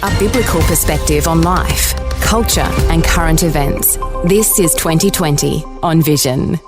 a biblical perspective on life, culture and current events. This is 2020 on Vision.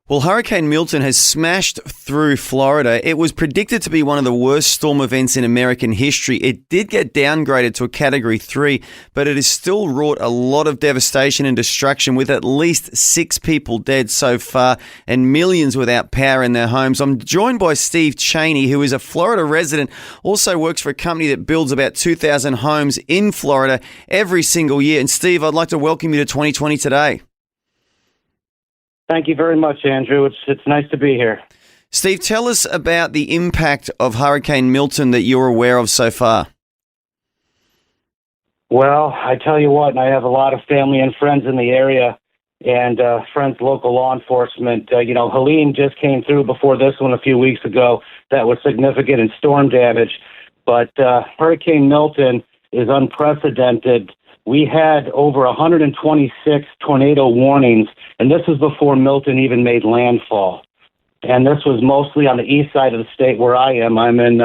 Well, Hurricane Milton has smashed through Florida. It was predicted to be one of the worst storm events in American history. It did get downgraded to a Category 3, but it has still wrought a lot of devastation and destruction, with at least 6 people dead so far and millions without power in their homes. I'm joined by Steve Cheney, who is a Florida resident, also works for a company that builds about 2,000 homes in Florida every single year. And Steve, I'd like to welcome you to 2020 today. Thank you very much, Andrew. It's nice to be here. Steve, tell us about the impact of Hurricane Milton that you're aware of so far. Well, I tell you what, I have a lot of family and friends in the area and friends, local law enforcement. Helene just came through before this one a few weeks ago. That was significant in storm damage. But Hurricane Milton is unprecedented. We had over 126 tornado warnings, and this is before Milton even made landfall. And this was mostly on the east side of the state where I am. I'm in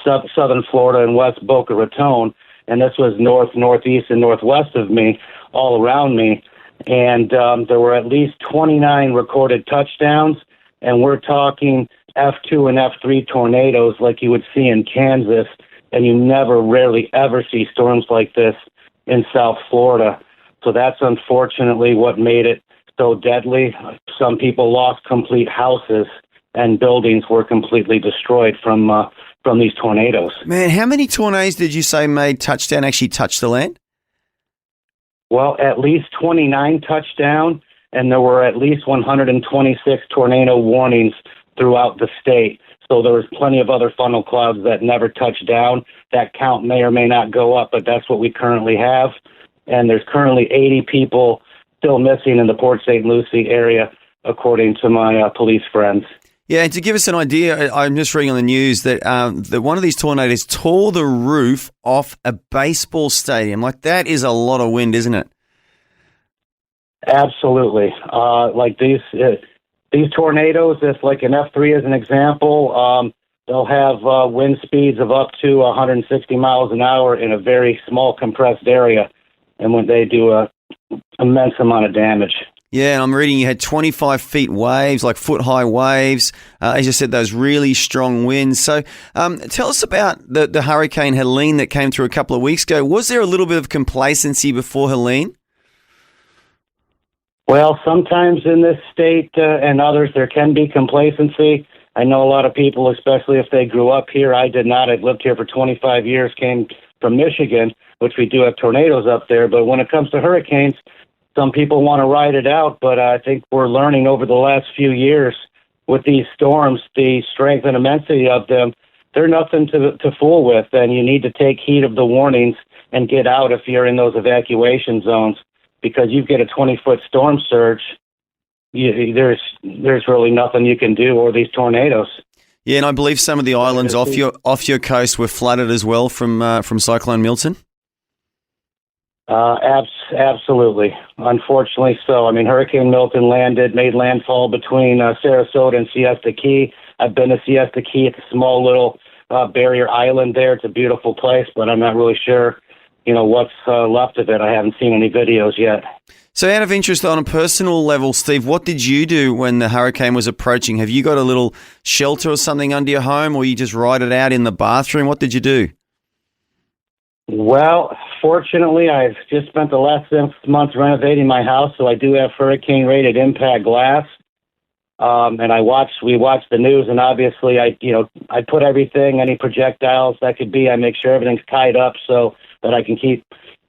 southern Florida and West Boca Raton, and this was north, northeast, and northwest of me, all around me. And there were at least 29 recorded touchdowns, and we're talking F2 and F3 tornadoes like you would see in Kansas, and you rarely ever see storms like this in South Florida. So that's unfortunately what made it so deadly. Some people lost complete houses, and buildings were completely destroyed from these tornadoes. Man, how many tornadoes did you say made touchdown, actually touched the land? Well, at least 29 touchdown, and there were at least 126 tornado warnings throughout the state. So there was plenty of other funnel clouds that never touched down. That count may or may not go up, but that's what we currently have. And there's currently 80 people still missing in the Port St. Lucie area, according to my police friends. Yeah, and to give us an idea, I'm just reading on the news that one of these tornadoes tore the roof off a baseball stadium. Like, that is a lot of wind, isn't it? Absolutely. These tornadoes, if like an F3 as an example, they'll have wind speeds of up to 160 miles an hour in a very small compressed area, and when they do a immense amount of damage. Yeah, and I'm reading you had 25 feet waves, like foot-high waves. As you said, those really strong winds. So tell us about the Hurricane Helene that came through a couple of weeks ago. Was there a little bit of complacency before Helene? Well, sometimes in this state and others, there can be complacency. I know a lot of people, especially if they grew up here. I did not. I've lived here for 25 years, came from Michigan, which we do have tornadoes up there. But when it comes to hurricanes, some people want to ride it out. But I think we're learning over the last few years with these storms, the strength and immensity of them, they're nothing to fool with. And you need to take heed of the warnings and get out if you're in those evacuation zones. Because you get a 20-foot storm surge, there's really nothing you can do, or these tornadoes. Yeah, and I believe some of the islands off your coast were flooded as well from Cyclone Milton. Absolutely, unfortunately so. I mean, Hurricane Milton made landfall between Sarasota and Siesta Key. I've been to Siesta Key. It's a small little barrier island there. It's a beautiful place, but I'm not really sure what's left of it. I haven't seen any videos yet. So out of interest, on a personal level, Steve, what did you do when the hurricane was approaching? Have you got a little shelter or something under your home, or you just ride it out in the bathroom? What did you do? Well, fortunately, I've just spent the last 6 months renovating my house, so I do have hurricane-rated impact glass. And we watch the news, and obviously I put everything, any projectiles that could be, I make sure everything's tied up so that I can keep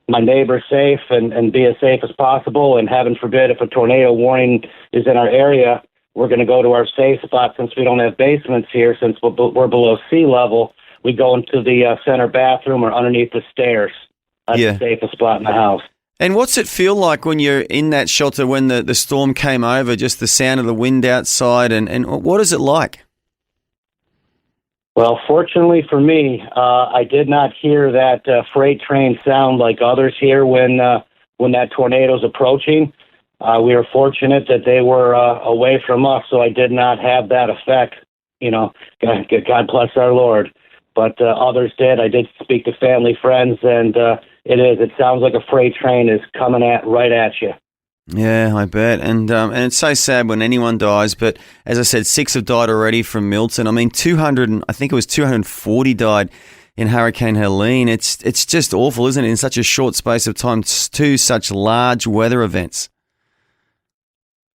my neighbors safe and be as safe as possible. And heaven forbid, if a tornado warning is in our area, we're going to go to our safe spot. Since we don't have basements here, since we're below sea level, we go into the center bathroom or underneath the stairs. That's the safest spot in the house. And what's it feel like when you're in that shelter when the storm came over, just the sound of the wind outside, and what is it like? Well, fortunately for me, I did not hear that freight train sound like others hear when that tornado's approaching. We were fortunate that they were away from us, so I did not have that effect. God bless our Lord. but others did. I did speak to family, friends, and it sounds like a freight train is coming right at you. Yeah, I bet. And it's so sad when anyone dies, but as I said, 6 have died already from Milton. I mean, 240 died in Hurricane Helene. It's just awful, isn't it, in such a short space of time, 2 such large weather events.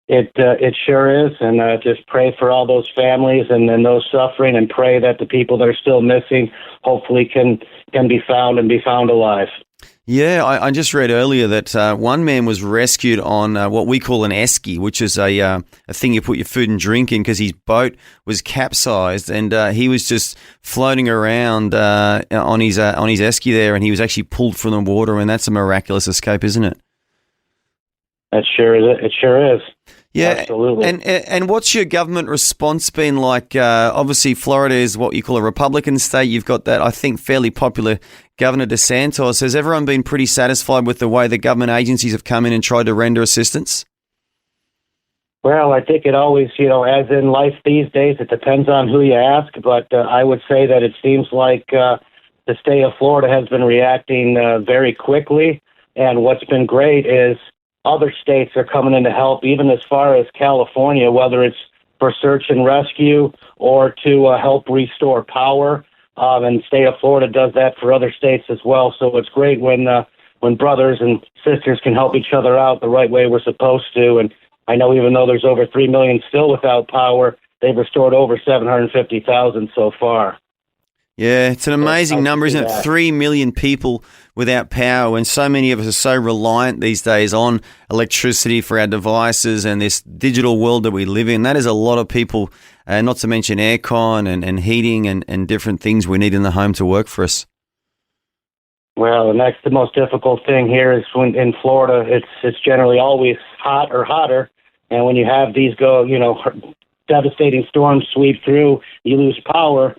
It sure is, and just pray for all those families and those suffering, and pray that the people that are still missing hopefully can be found and be found alive. Yeah, I just read earlier that one man was rescued on what we call an esky, which is a thing you put your food and drink in, because his boat was capsized, and he was just floating around on his esky there, and he was actually pulled from the water, and that's a miraculous escape, isn't it? It sure is. Yeah, absolutely. And what's your government response been like? Obviously, Florida is what you call a Republican state. You've got that, I think, fairly popular Governor DeSantis. Has everyone been pretty satisfied with the way the government agencies have come in and tried to render assistance? Well, I think it always, as in life these days, it depends on who you ask. But I would say that it seems like the state of Florida has been reacting very quickly. And what's been great is other states are coming in to help, even as far as California, whether it's for search and rescue or to help restore power. And the state of Florida does that for other states as well. So it's great when brothers and sisters can help each other out the right way we're supposed to. And I know even though there's over 3 million still without power, they've restored over 750,000 so far. Yeah, it's an amazing number, isn't it? 3 million people without power, when so many of us are so reliant these days on electricity for our devices and this digital world that we live in. That is a lot of people, not to mention aircon and heating and different things we need in the home to work for us. Well, and that's the most difficult thing here is when in Florida, it's generally always hot or hotter. And when you have these devastating storms sweep through, you lose power.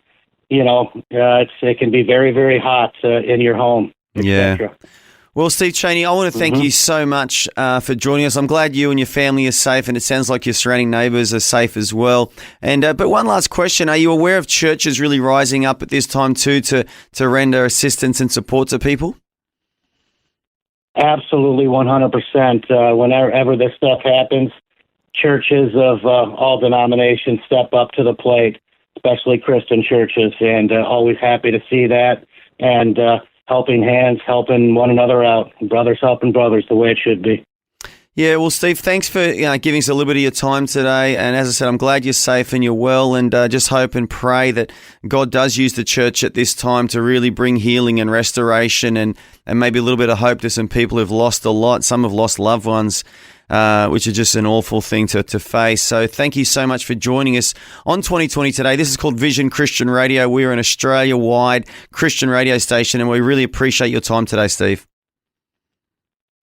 It can be very, very hot in your home. Yeah. Well, Steve Cheney, I want to thank you so much for joining us. I'm glad you and your family are safe, and it sounds like your surrounding neighbours are safe as well. And but one last question: are you aware of churches really rising up at this time too to render assistance and support to people? Absolutely, 100%. Whenever this stuff happens, churches of all denominations step up to the plate, especially Christian churches, and always happy to see that. And helping hands, helping one another out, brothers helping brothers, the way it should be. Yeah, well, Steve, thanks for giving us a little bit of your time today. And as I said, I'm glad you're safe and you're well, and just hope and pray that God does use the church at this time to really bring healing and restoration and maybe a little bit of hope to some people who've lost a lot. Some have lost loved ones, which is just an awful thing to face. So thank you so much for joining us on 2020 today. This is called Vision Christian Radio. We're an Australia-wide Christian radio station, and we really appreciate your time today, Steve.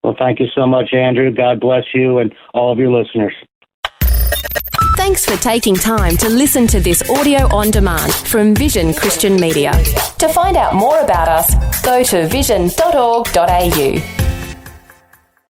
Well, thank you so much, Andrew. God bless you and all of your listeners. Thanks for taking time to listen to this audio on demand from Vision Christian Media. To find out more about us, go to vision.org.au.